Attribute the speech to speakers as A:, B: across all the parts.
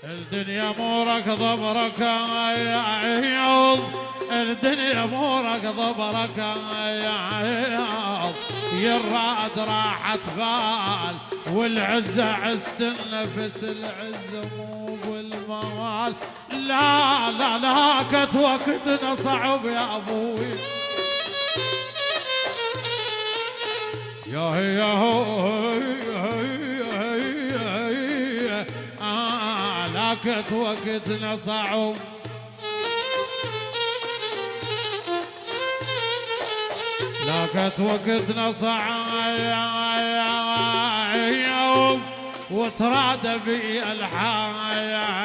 A: الدنيا مو ركض بركايض، الدنيا مو ركض بركايض، يراد راحت بال والعزة عزت النفس، العزة مو بالمال. لا لا لا كت وقتنا صعب يا ابوي، يا لكت وقتنا صعب، لكت وقتنا صعب، وتراد بي الحال،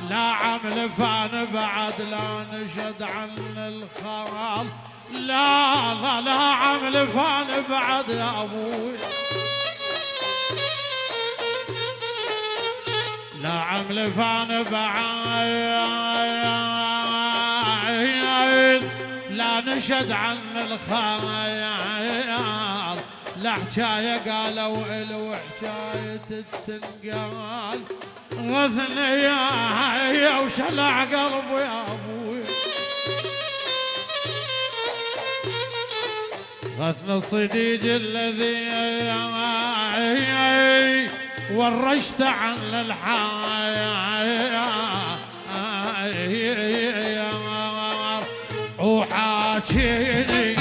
A: لا عمل فان بعد لا نشد عن الخال. لا لا لا عمل فان بعد يا ابوي، لا عمل فان بعد لا نشد عن الخيال. لا حكاية قالوا إلو حكاية تنقال، غثني يا وشلع قلبي يا ابوي، غثن الصديج الذي ورشت عن الحياة، وحاكيني